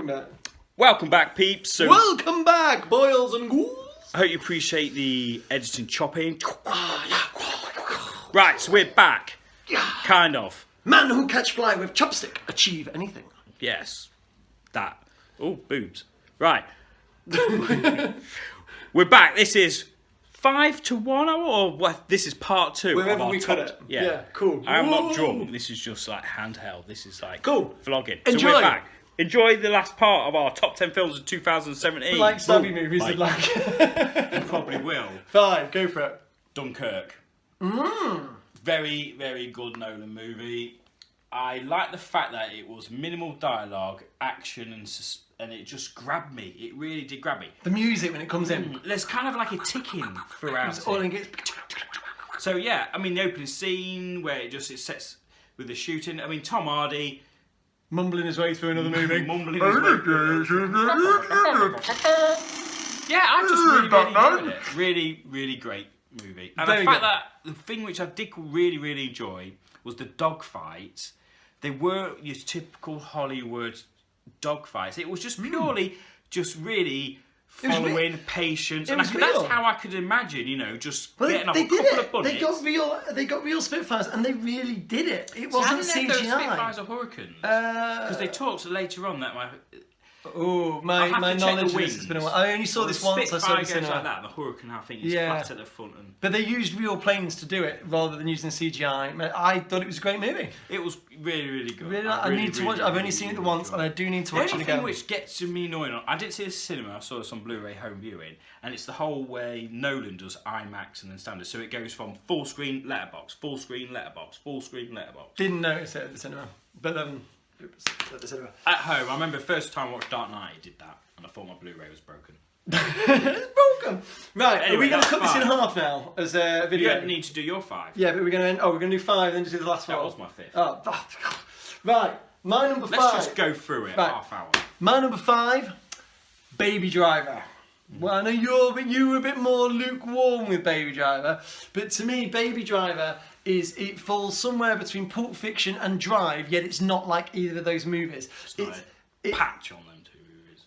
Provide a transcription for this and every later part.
back. Welcome back, peeps. So, Welcome back, boils and ghouls. I hope you appreciate the editing chopping. Right, so we're back. Kind of. Man who catch fly with chopstick achieve anything. Yes. That. Oh, boobs. Right. We're back. This is 5 to 1 hour, or what? This is part 2. Wherever of our we top, cut it. Yeah. Yeah, cool. I am not Whoa. drunk. This is just like handheld. This is like Cool. vlogging. Enjoy. So we're back. Enjoy the last part of our top 10 films of 2017. Like stabby movies and like. You probably will. 5, go for it. Dunkirk. Very, very good Nolan movie. I like the fact that it was minimal dialogue, action, and it just grabbed me. It really did grab me. The music when it comes in. There's kind of like a ticking throughout It's all it. it gets. So yeah, I mean the opening scene where it sets with the shooting. I mean Tom Hardy Mumbling his way through another movie. mumbling his way. Yeah, I just really enjoyed it. Really, really great movie. And Very the fact good. that the thing which I did really, really enjoy was the dog fights. They were your typical Hollywood dog fights. It was just purely, just really following patience. And was that's real. how I could imagine, you know, just Well, getting off they a did couple it. of bullets. They got real Spitfires, and they really did it. It So I wasn't didn't know if they were CGI. Spitfires or Hurricanes. Because they talked later on that Oh, my I'll have to check knowledge the of this wings. has been a while. I only saw this the once. I saw Spitfire this goes in like that, and the Hurricane I think is Yeah. flat at the front. And But they used real planes to do it rather than using CGI. I thought it was a great movie. it was really, really good. Really, I need to watch. I've only seen it once, and I do need to The watch it only thing again. which gets me annoying, I didn't see this in cinema, I saw this on Blu-ray home viewing, and it's the whole way Nolan does IMAX and then standard. So it goes from full screen letterbox, full screen letterbox, full screen letterbox. Didn't notice it at the cinema, but it was at the cinema. At home, I remember the first time I watched Dark Knight, it did that, and I thought my Blu-ray was broken. It's broken. Right, are Anyway, we going to that's cut this in fine. half now as a You video? don't need to do your 5. Yeah, but we're going to end. Oh, we're going to do 5, then just do the last 4. That was my 5th. Oh, God. Right, my number 5. Let's just go through it, Right. half hour. My number 5, Baby Driver. Well, I know you were a bit more lukewarm with Baby Driver, but to me, Baby Driver it falls somewhere between Pulp Fiction and Drive, yet it's not like either of those movies. It's not a patch on them two movies.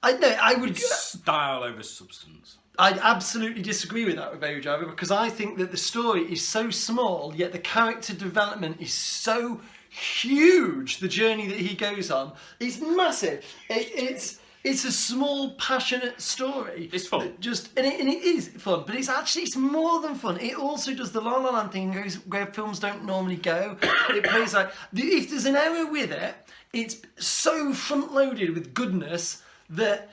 I would. It's style over substance. I'd absolutely disagree with that with Baby Driver because I think that the story is so small, yet the character development is so huge. The journey that he goes on is massive. It's a small, passionate story. It's fun. And it is fun, but it's more than fun. It also does the La La Land thing, goes where films don't normally go. It plays like if there's an error with it, it's so front loaded with goodness that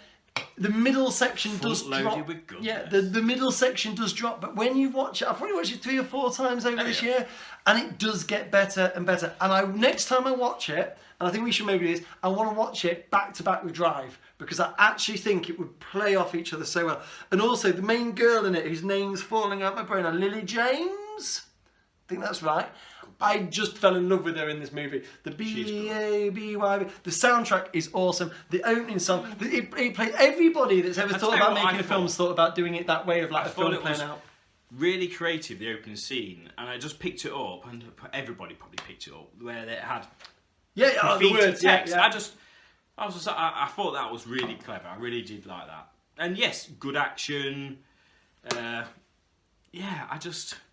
the middle section does Front-loaded drop. with goodness. Yeah, the middle section does drop, but when you watch it, I've probably watched it 3 or 4 times over this year, and it does get better and better. And next time I watch it, and I think we should maybe do this, I want to watch it back to back with Drive, because I actually think it would play off each other so well. And also, the main girl in it, whose name's falling out my brain, Lily James? I think that's right. I just fell in love with her in this movie. The B-A-B-Y. The soundtrack is awesome. The opening song, it played. Everybody that's ever thought about making a film thought about doing it that way of like a film playing out. Really creative, the opening scene, and I just picked it up, and everybody probably picked it up, where they had The graffiti words, text. yeah. I thought that was really clever. I really did like that. And yes, good action.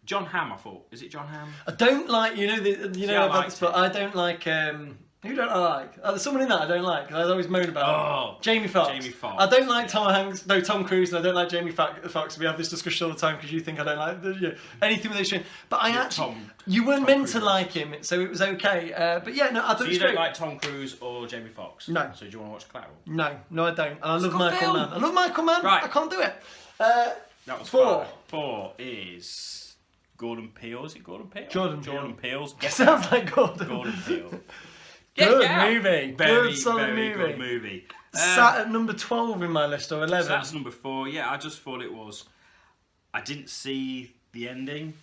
John Hamm. I thought, is it John Hamm? I don't like, I about liked this, but I don't like. Who don't I like? There's someone in that I don't like. 'Cause I always moan about. Jamie Foxx. Jamie Foxx, I don't like yeah. Tom Cruise, and I don't like Jamie Foxx. We have this discussion all the time because you think I don't like anything with those two. But I actually, you weren't meant to like him, so it was okay. But yeah, no, I thought So it you was don't great. like Tom Cruise or Jamie Foxx? No. So do you want to watch Collateral? No, I don't. And I love good Michael film. Mann. I love Michael Mann. Right. I can't do it. That was 4. 4 is Gordon Peele. Is it Gordon Peele? Jordan Peele's. Sounds like Gordon. Gordon Peele. Good Get Out. movie. Very, Good solid very movie. good movie. Sat at number 12 in my list, or 11. So that's number 4. Yeah, I just thought it was. I didn't see the ending,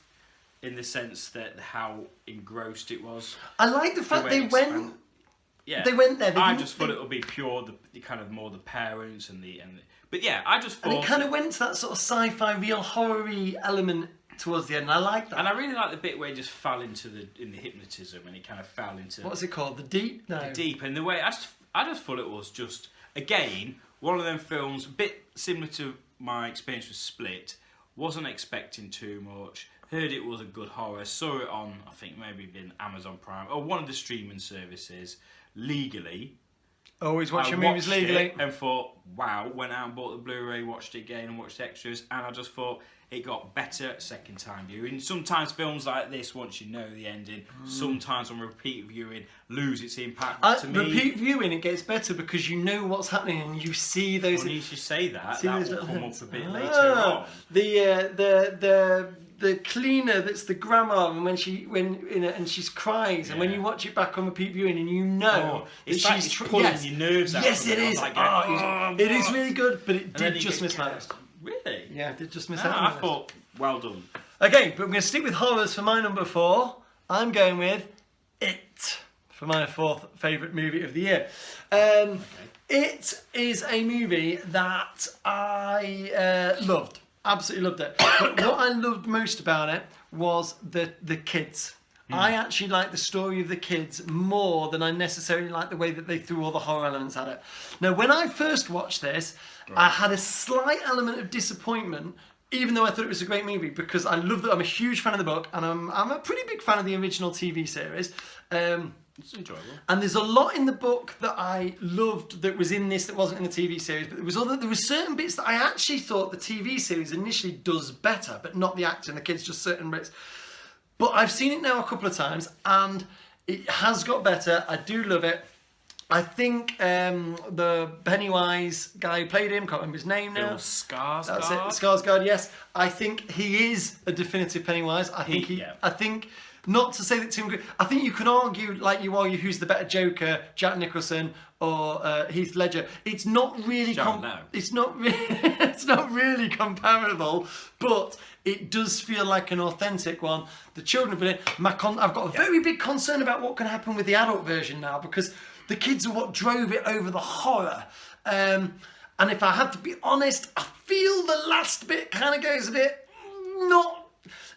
in the sense that how engrossed it was. I like the fact they went. Yeah, They went there. I just thought it would be pure, the kind of more the parents and the. But yeah, I just thought. And it kind of went to that sort of sci-fi, real horror-y element towards the end. And I like that. And I really like the bit where he just fell into the hypnotism, and he kind of fell into. What's it called? The Deep? No. The deep, and the way I just thought it was just, again, one of them films, a bit similar to my experience with Split. Wasn't expecting too much. Heard it was a good horror. Saw it on, I think maybe been Amazon Prime or one of the streaming services legally. Always watch I your movies watched legally. it and thought, wow, went out and bought the Blu-ray, watched it again and watched the extras, and I just thought it got better second time viewing. Sometimes films like this, once you know the ending, sometimes on repeat viewing, lose its impact. To me, Repeat viewing, it gets better because you know what's happening and you see those. funny you should say that. See That those will little come hints. up a bit later on. The cleaner that's the grandma, and when she cries, and when Yeah. you watch it back on repeat viewing, and you know Oh, it's that like she's it's pulling your nerves out. Yes, from it I was is. like It is what? really good, but it And then did you just get miss my cast. list. Really? Yeah, it did just miss No, out. on I my list. thought, well done. Okay, but we're going to stick with horrors for my number 4. I'm going with It for my 4th favourite movie of the year. It is a movie that I loved. Absolutely loved it. But what I loved most about it was the kids. I actually like the story of the kids more than I necessarily like the way that they threw all the horror elements at it. Now, when I first watched this, I had a slight element of disappointment, even though I thought it was a great movie, because I love that. I'm a huge fan of the book, and I'm a pretty big fan of the original TV series. It's enjoyable. And there's a lot in the book that I loved that was in this that wasn't in the TV series, but there were certain bits that I actually thought the TV series initially does better, but not the acting, the kids, just certain bits. But I've seen it now a couple of times, and it has got better. I do love it. I think the Pennywise guy who played him, can't remember his name now. Bill Skarsgård. That's it, Skarsgård, yes. I think he is a definitive Pennywise. I think not to say that Tim Green, I think you can argue like you argue who's the better Joker, Jack Nicholson or Heath Ledger. It's not really it's not really comparable, but it does feel like an authentic one. The children have been in. I've got a very big concern about what can happen with the adult version now, because the kids are what drove it over the horror. And if I have to be honest, I feel the last bit kind of goes a bit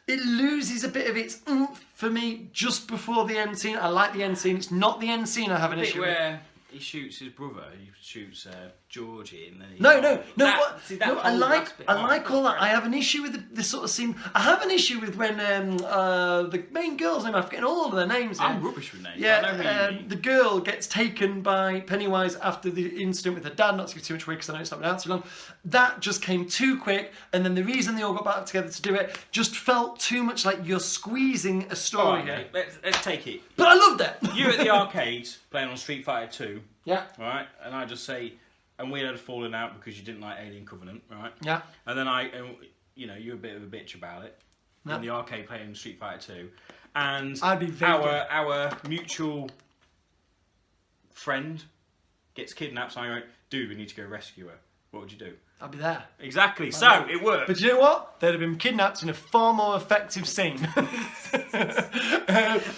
it loses a bit of its oomph for me just before the end scene. I like the end scene. It's not the end scene I have an issue with. Where he shoots his brother, he shoots Georgie, and then I like all that. I have an issue with the sort of scene. I have an issue with when the main girl's name, I'm forgetting all of their names. I'm rubbish with names. Yeah, the girl gets taken by Pennywise after the incident with her dad. Not to give too much away because I know it's not been out too long. That just came too quick, and then the reason they all got back together to do it just felt too much like you're squeezing a story here. Let's take it. But I loved it. You're at the arcades playing on Street Fighter 2. Yeah. Right, and I just say, and we had a falling out because you didn't like Alien Covenant, right? Yeah. And then you're a bit of a bitch about it in the arcade playing Street Fighter 2, and I'd be our mutual friend gets kidnapped. So I went, dude, we need to go rescue her. What would you do? I'd be there. Exactly. So it worked. But you know what? They'd have been kidnapped in a far more effective scene.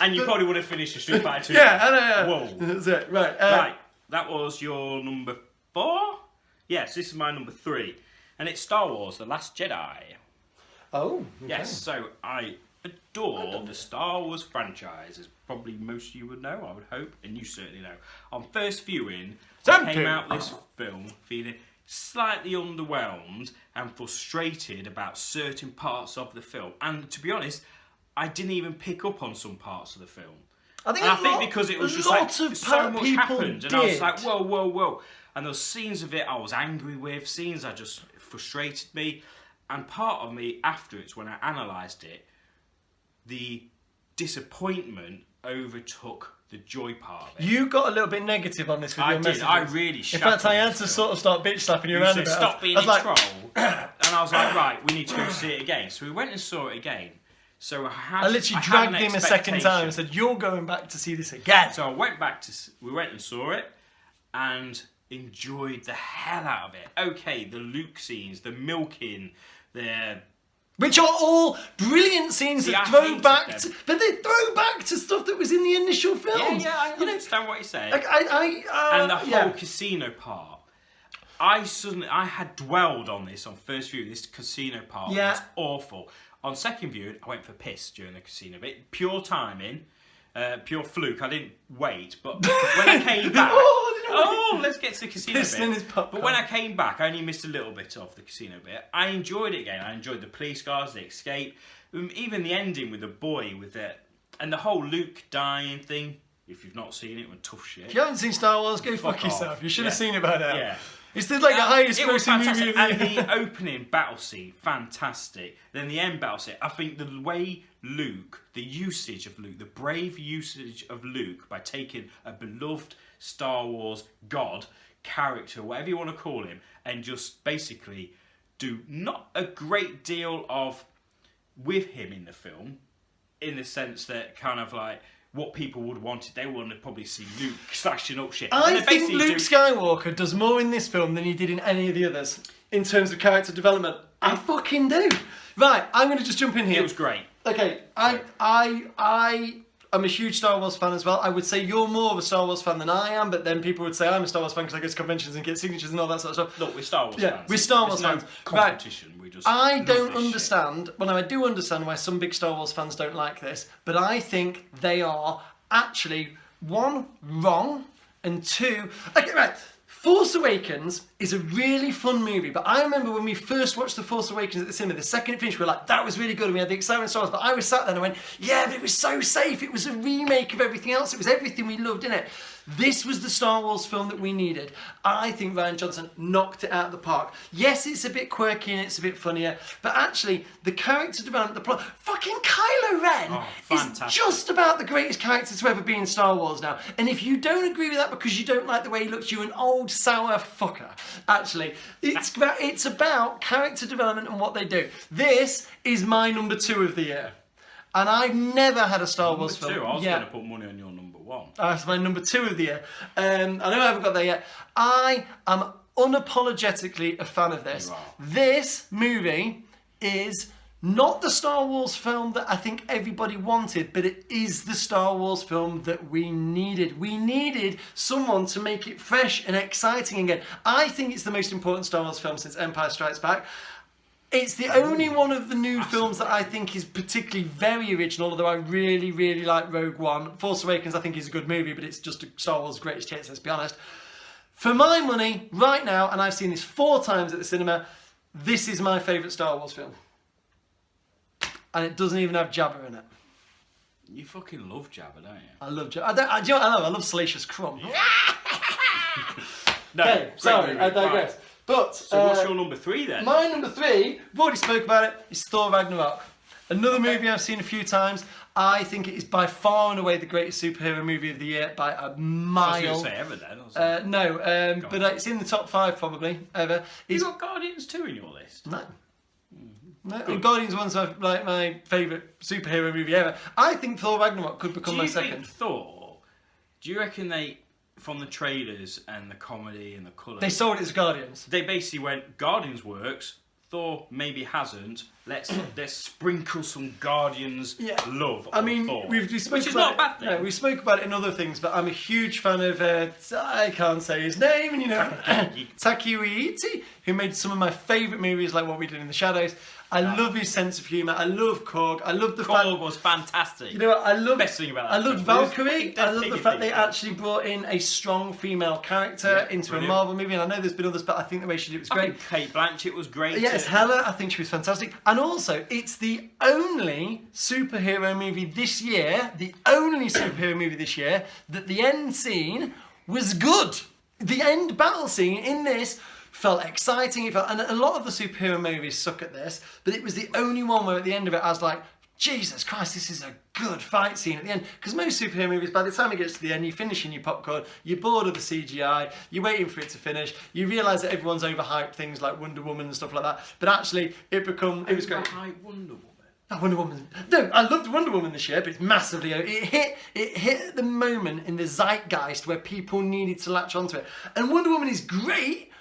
And you probably would have finished the Street Fighter 2. Yeah, I know. Whoa. That's it. Right. Right. That was your number 4? Yes, this is my number 3. And it's Star Wars: The Last Jedi. Oh. Okay. Yes, so I adore the Star Wars franchise, as probably most of you would know, I would hope, and you certainly know. On first viewing, I came out this film feeling slightly underwhelmed and frustrated about certain parts of the film. And to be honest, I didn't even pick up on some parts of the film. I think because it was just like so much happened, and I was like, whoa. And those scenes of it I was angry with, scenes that just frustrated me. And part of me afterwards, when I analysed it, the disappointment overtook the joy part of it. You got a little bit negative on this with your messages. I really In fact, I had to sort of start bitch slapping you around a bit. Stop being a troll. And I was like, right, we need to go see it again. So we went and saw it again. So I literally dragged him a second time and said, "You're going back to see this again." So we went and saw it, and enjoyed the hell out of it. Okay, the Luke scenes, the milking, which are all brilliant scenes that throw back to, but they throw back to stuff that was in the initial film. Yeah, I understand what you're saying. Like and the whole casino part. I had dwelled on this on first view. This casino part was awful. On second viewing, I went for piss during the casino bit. Pure timing, pure fluke. I didn't wait, but when I came back, gets the casino Pissing in bit. his popcorn. But when I came back, I only missed a little bit of the casino bit. I enjoyed it again. I enjoyed the police cars, the escape, even the ending with the boy with it, and the whole Luke dying thing. If you've not seen it, it was tough shit. If you haven't seen Star Wars, go fuck off. yourself. You should have Yeah. seen it by now. Yeah. It's the highest It was grossing movie fantastic. of the And year. the opening battle scene, fantastic. Then the end battle scene. I think the way Luke, the usage of Luke, the brave usage of Luke by taking a beloved Star Wars god, character, whatever you want to call him, and just basically do not a great deal of with him in the film, in the sense that kind of like what people would want. They want to probably see Luke slashing up shit. I And they think basically Luke Skywalker does more in this film than he did in any of the others in terms of character development. I fucking do. Right, I'm going to just jump in here. It was great. Okay, I'm a huge Star Wars fan as well. I would say you're more of a Star Wars fan than I am, but then people would say I'm a Star Wars fan because I go to conventions and get signatures and all that sort of stuff. Look, we're Star Wars Yeah, fans. we're Star Wars There's fans. no competition. We just I love don't this shit. understand, well, I do understand why some big Star Wars fans don't like this, but I think they are actually, one, wrong, and two, okay, right. Force Awakens is a really fun movie, but I remember when we first watched The Force Awakens at the cinema, the second it finished, we were like, that was really good, and we had the excitement of Star Wars, but I was sat there and I went, yeah, but it was so safe, it was a remake of everything else, it was everything we loved in it. This was the Star Wars film that we needed. I think Rian Johnson knocked it out of the park. Yes, it's a bit quirky and it's a bit funnier, but actually, the character development, the plot, fucking Kylo Ren is fantastic. just about the greatest character to ever be in Star Wars now. And if you don't agree with that because you don't like the way he looks, you're an old sour fucker. Actually, it's about character development and what they do. This is my number 2 of the year. And I've never had a Star Wars film. I was going to put money on your number 1. That's my number 2 of the year. I know I haven't got there yet. I am unapologetically a fan of this. You are. This movie is not the Star Wars film that I think everybody wanted, but it is the Star Wars film that we needed. We needed someone to make it fresh and exciting again. I think it's the most important Star Wars film since Empire Strikes Back. It's the only one of the new films that I think is particularly very original, although I really, really like Rogue One. Force Awakens I think is a good movie, but it's just a Star Wars greatest hits, let's be honest. For my money, right now, and I've seen this 4 times at the cinema, this is my favourite Star Wars film. And it doesn't even have Jabba in it. You fucking love Jabba, don't you? I love Jabba. I love Salacious Crumb. No, Okay, great sorry, movie. I digress. Right. But So what's your number 3 then? my number 3, we've already spoke about it, is Thor Ragnarok. Another movie I've seen a few times. I think it is by far and away the greatest superhero movie of the year by a mile. I was going to say ever then. wasn't it? No, but it's in the top 5 probably ever. You It's, got Guardians 2 in your list. no. No, and Guardians 1's my favourite superhero movie ever. I think Thor Ragnarok could become Do my you second. think Thor? Do you reckon they, from the trailers and the comedy and the colours, They sold it as Guardians. they basically went Guardians works. Thor maybe hasn't. Let's sprinkle some Guardians love. I on mean, Thor, we spoke which is about not a bad thing. No, we spoke about it in other things, but I'm a huge fan of I can't say his name, and you know, Taika Waititi, who made some of my favourite movies like What We Did in the Shadows. I love his sense of humour. I love Korg. I love the fact. Korg was fantastic. You know what? I love. Best thing about I that loved film was Valkyrie. fucking I love the dead fact they thing. actually brought in a strong female character into brilliant. a Marvel movie, and I know there's been others, but I think the way she did it was I great. think Kate Blanchett was great. Yes, Hela, I think she was fantastic. And also, it's the only superhero movie this year, that the end scene was good. The end battle scene in this felt exciting. And a lot of the superhero movies suck at this, but it was the only one where at the end of it I was like, Jesus Christ, this is a good fight scene at the end. Because most superhero movies, by the time it gets to the end, you're finishing your popcorn, you're bored of the CGI, you're waiting for it to finish, you realise that everyone's overhyped things like Wonder Woman and stuff like that. But actually, it was great. Wonder Woman. Oh, Wonder Woman. No, I loved Wonder Woman this year, but it's massively. It hit at the moment in the zeitgeist where people needed to latch onto it. And Wonder Woman is great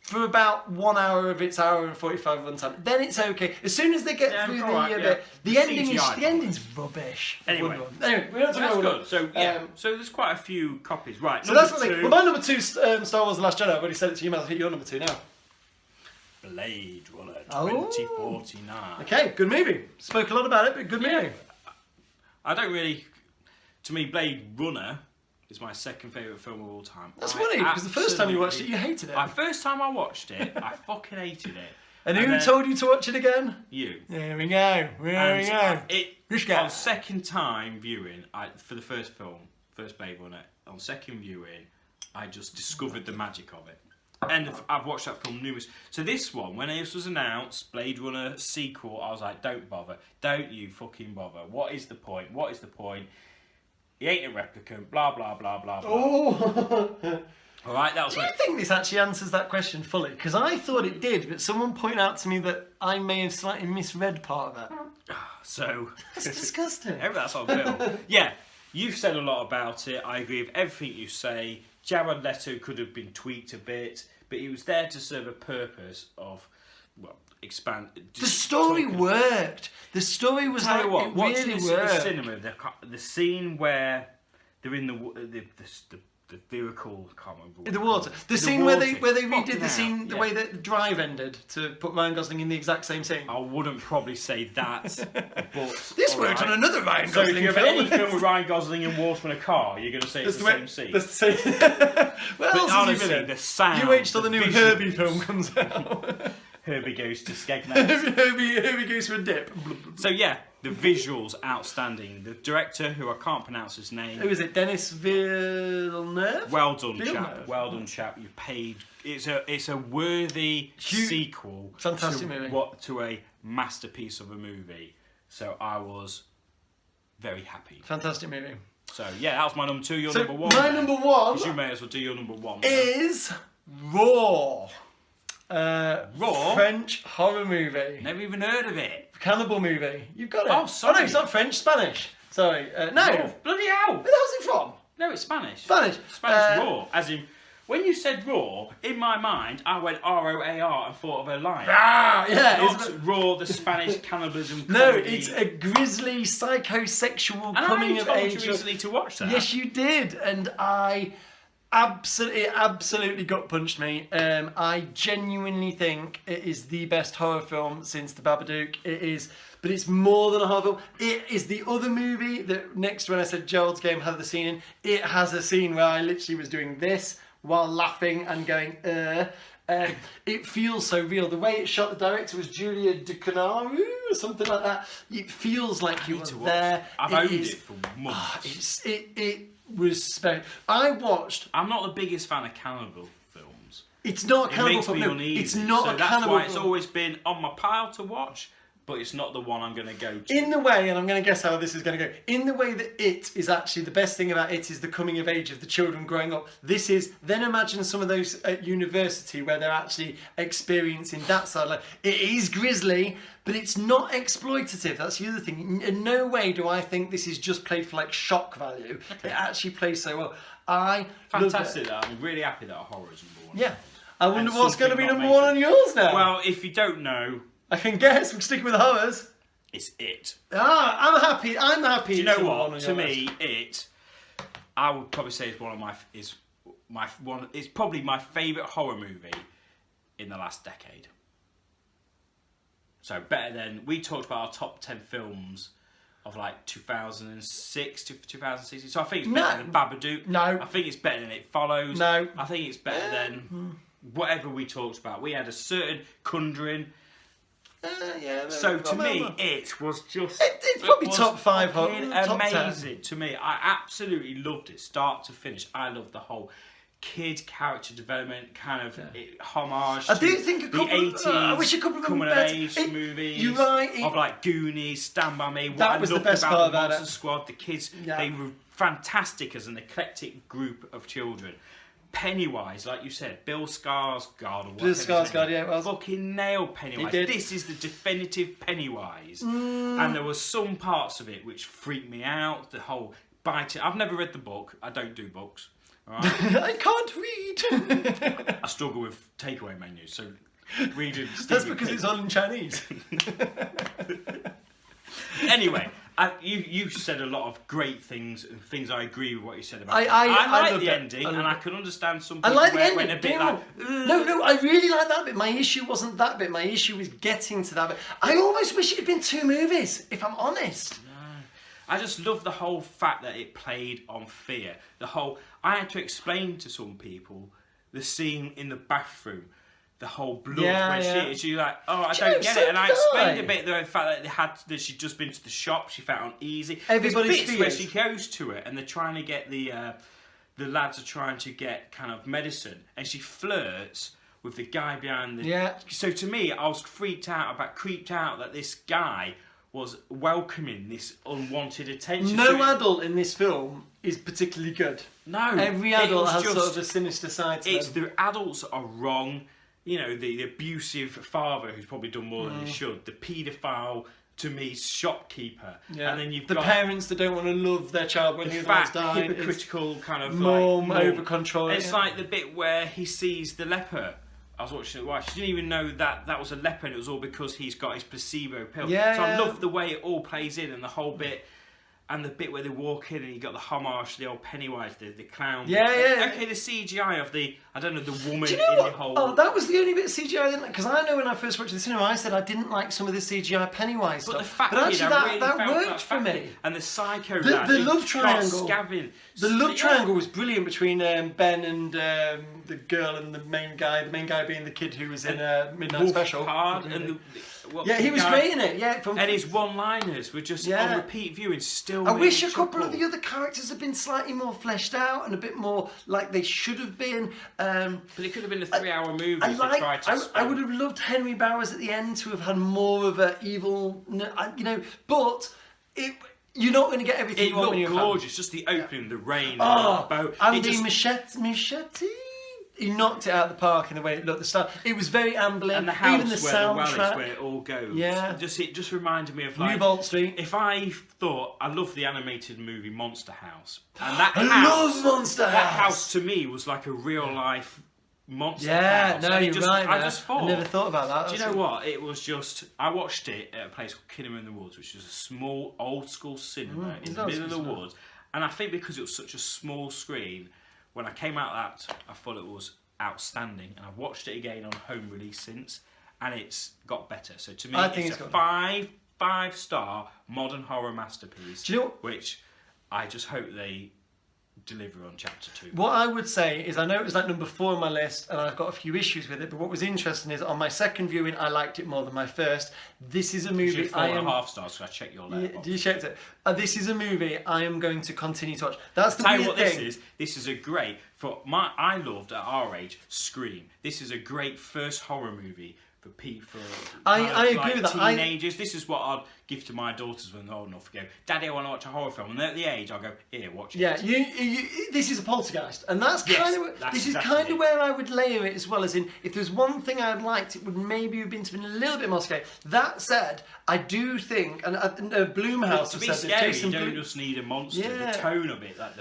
for about 1 hour of its hour and 45 runtime. Then it's okay. As soon as they get through the ending's rubbish. Anyway, we're not talking That's about good. So so there's quite a few copies, right? So that's what well, my number 2, Star Wars: The Last Jedi. I've already said it to you. I'll hit your number 2 now. Blade Runner Oh. 2049. Okay, good movie. Spoke a lot about it, but good movie. I don't really. To me, Blade Runner is my second favourite film of all time. That's funny, because the first time you watched it, you hated it. The first time I watched it, I fucking hated it. And who told you to watch it again? You. There we go. There we go. This guy. On second time viewing, for the first film, first Blade Runner, on second viewing, I just discovered the magic of it. And I've watched that film numerous. So this one, when this was announced, Blade Runner sequel, I was like, don't bother. Don't you fucking bother. What is the point? What is the point? He ain't a replicant, blah, blah, blah, blah, blah. Oh! All right, that was Do you think this actually answers that question fully? Because I thought it did, but someone pointed out to me that I may have slightly misread part of it. So... That's disgusting. That's on film. Yeah, you've said a lot about it. I agree with everything you say. Jared Leto could have been tweaked a bit, but he was there to serve a purpose of, well, expand. The story worked. The story was Tell you what, it watching really this at the worked. cinema, the scene where they're in the vehicle, I can't remember what In the it's water. called. The In scene water. where they Fucking redid the hell, scene, the yeah. way that the drive ended to put Ryan Gosling in the exact same scene. I wouldn't probably say that, but This all worked right. on another Ryan So Gosling if you have film. any film with Ryan Gosling and water in a car, you're going to say it's the same scene. That's the same. What But else has honestly, he been in? the sound, You wait till the new visuals. Herbie film comes out. Herbie goes to Skegness. Herbie goes for a dip. So yeah, the visuals outstanding. The director, who I can't pronounce his name. Who is it? Dennis Villeneuve? Well done, Villeneuve. chap. Well done, chap. You've paid. It's a worthy sequel. Fantastic movie. To a masterpiece of a movie. So I was very happy. Fantastic movie. So yeah, that was my number 2. Your So number 1. my number 1 'Cause you may as well do your number 1. is Raw. Raw? French horror movie. Never even heard of it. Cannibal movie. You've got it. Oh, sorry. no, it's not French. Spanish. Sorry. No. Oh, bloody hell! Where the hell's it from? No, it's Spanish. Spanish. Spanish raw. As in, when you said raw, in my mind, I went ROAR and thought of a lion. Ah, yeah. Not raw, the Spanish cannibalism. No, comedy. it's a grisly psychosexual And coming I of told age. you recently to watch that. Yes, you did, and I absolutely gut punched me. I genuinely think it is the best horror film since The Babadook. It is, but it's more than a horror film. It is the other movie that next when I said Gerald's Game had the scene in. It has a scene where I literally was doing this while laughing and going, it feels so real. The way it shot, the director was Julia Ducournau or something like that. It feels like you were there. I've owned it for months. It was special. I watched. I'm not the biggest fan of cannibal films. It's not a It cannibal makes film. me No, uneasy. it's not so a that's cannibal why it's film. always been on my pile to watch, but it's not the one I'm going to go to. In the way, and I'm going to guess how this is going to go. In the way that it is actually the best thing about it is the coming of age of the children growing up. This is then imagine some of those at university where they're actually experiencing that side. Like, it is grisly, but it's not exploitative. That's the other thing. In no way do I think this is just played for like shock value. It actually plays so well. I Fantastic, loved it. though. I'm really happy that a horror is number 1. Yeah. I wonder And what's going to be something number not 1 on yours now. Well, if you don't know, I can guess. We're sticking with the horrors. it's It. Ah, I'm happy. I'm happy. Do you know it's number what? one on To your me, It, I would probably say is it's probably my favourite horror movie in the last decade. So better than we talked about our top 10 films of like 2006 to 2016. So I think it's better than Babadook. No. I think it's better than It Follows. No. I think it's better than whatever we talked about. We had a certain Conjuring. Yeah, So to me, It was just... It's probably was top 5 fucking top 10. amazing to me. I absolutely loved it, start to finish. I loved the whole kid character development kind of homage. I to do think a couple the of- 80s I wish a couple of them coming were of better. age movies. You're right, Of like Goonies, Stand By Me. What That I was the loved best about part the about Monster it. Squad, the kids, Yeah. they were fantastic as an eclectic group of children. Pennywise, like you said, Bill Skarsgård. Or whatever his Skarsgård, name is, yeah, it was. fucking nailed Pennywise. He did. This is the definitive Pennywise. And there were some parts of it which freaked me out. The whole biting. I've never read the book. I don't do books. All right? I can't read. I struggle with takeaway menus, so reading. That's Stephen because King. it's all in Chinese. Anyway, you said a lot of great things and things I agree with what you said about. I like loved the it. ending, I and loved I it. can understand some I people like the where it ending. went a bit don't like. get me wrong. No, I really like that bit. My issue wasn't that bit. My issue was getting to that bit. I almost wish it had been 2 movies, if I'm honest. I just love the whole fact that it played on fear. I had to explain to some people the scene in the bathroom, the whole blood. Where she's like, oh, I don't get it. And I explained a bit the fact that she'd just been to the shop, she felt uneasy. Everybody's There's bits where she goes to it and they're trying to get the lads are trying to get kind of medicine, and she flirts with the guy behind the. Yeah. So to me, I was creeped out that this guy was welcoming this unwanted attention. No adult in this film is particularly good. No. Every adult has sort of a sinister side to them. The adults are wrong. You know, the abusive father who's probably done more than he should. The paedophile, to me, shopkeeper. Yeah. And then you've the got parents that don't want to love their child when the other one's dying. hypocritical kind of mom like over control. It's like the bit where he sees the leper. I was watching it. Why she didn't even know that was a leper, and it was all because he's got his placebo pill. Yeah, so I love the way it all plays in, and the whole bit. And the bit where they walk in and you got the homage to the old Pennywise, the clown. Yeah. Okay, the CGI of the woman Do you know in what? the whole. Oh, that was the only bit of CGI I didn't like. Because I know when I first watched the cinema, I said I didn't like some of the CGI Pennywise But stuff. the But factory, actually, I really that felt worked that for factory. me. And the psycho The dad, love he triangle. starts scabbing. The love Yeah. triangle was brilliant between Ben and the girl and the main guy. The main guy being the kid who was in Midnight Wolf Special. Hard and Yeah, he was guy- great in it. Yeah, And his one-liners were just on repeat viewing. Still, I made wish me a couple of chuckle. the other characters had been slightly more fleshed out and a bit more like they should have been. But it could have been a 3-hour movie if they tried to. I would have loved Henry Bowers at the end to have had more of an evil, but you're not going to get everything It you want when looked you're a fan. gorgeous. Just the opening, the rain, Oh, the boat. Andy Muschietti. He knocked it out of the park in the way it looked. The start. It was very ambling. and the house even the where the well is, soundtrack. where it all goes. Yeah. It just reminded me of like New Bolt Street. If I thought I love the animated movie Monster House, and that I house, love Monster that House. house to me was like a real life monster Yeah, house. no, And it you're just, right. I there. just thought. I never thought about that. Do you know what? It was just I watched it at a place called Kinema in the Woods, which is a small old school cinema in the middle of the woods. And I think because it was such a small screen, when I came out of that, I thought it was outstanding. And I've watched it again on home release since, and it's got better. So to me, I think it's it's a got- five-star modern horror masterpiece. Do you know what- Which I just hope they deliver on chapter 2. What I would say is, I know it was like number 4 on my list, and I've got a few issues with it. But what was interesting is, on my second viewing, I liked it more than my first. This is a movie You're 4.5 stars, so I check your letterbox. You checked it. This is a movie I am going to continue to watch. That's the Tell you weird what thing. this is a great I loved at our age Scream. This is a great first horror movie for I agree with that. teenagers. This is what I'd give to my daughters when they're old enough to go, Daddy, I want to watch a horror film, and they're at the age I'll go, here, watch it. Yeah, this is a Poltergeist, and that's Yes, kind of that's this is exactly kind of it. where I would layer it as well. As in, if there's one thing I'd liked, it would maybe have been to be a little bit more scary. That said, I do think, and Blumhouse To has be said that scary, Jason you don't Blum, just need a monster. Yeah. The tone of it, like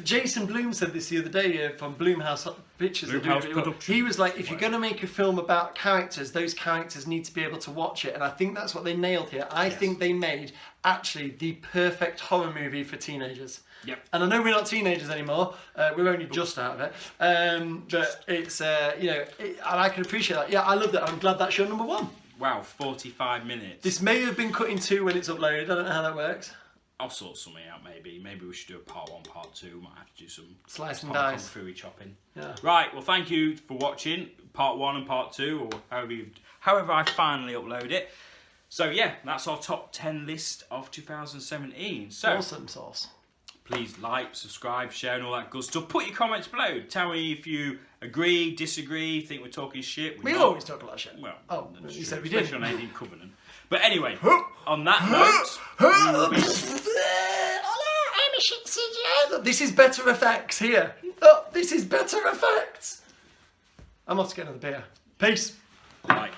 Jason Blum said this the other day from Blumhouse Pictures. Blumhouse Productions. He was like, if you're going to make a film about characters, those characters need to be able to watch it. And I think that's what they nailed here. I think they made actually the perfect horror movie for teenagers. Yep. And I know we're not teenagers anymore. We're only just out of it. But it's, and I can appreciate that. Yeah, I love that. I'm glad that's your number 1. Wow, 45 minutes. This may have been cut in 2 when it's uploaded. I don't know how that works. I'll sort something out maybe. Maybe we should do a part 1, part 2. Might have to do some Slice and Hong dice. Kong Fooey chopping. Yeah. Right, well thank you for watching part 1 and part 2, or however I finally upload it. So yeah, that's our top 10 list of 2017. So Awesome sauce. please like, subscribe, share and all that good stuff. Put your comments below. Tell me if you agree, disagree, think we're talking shit. We not. always talk a lot of shit. Well, Oh, that's you true, said we especially didn't. on Alien Covenant. But anyway, on that note, we will be Look, this is better effects here. Look, this is better effects. I'm off to get another beer. Peace. right.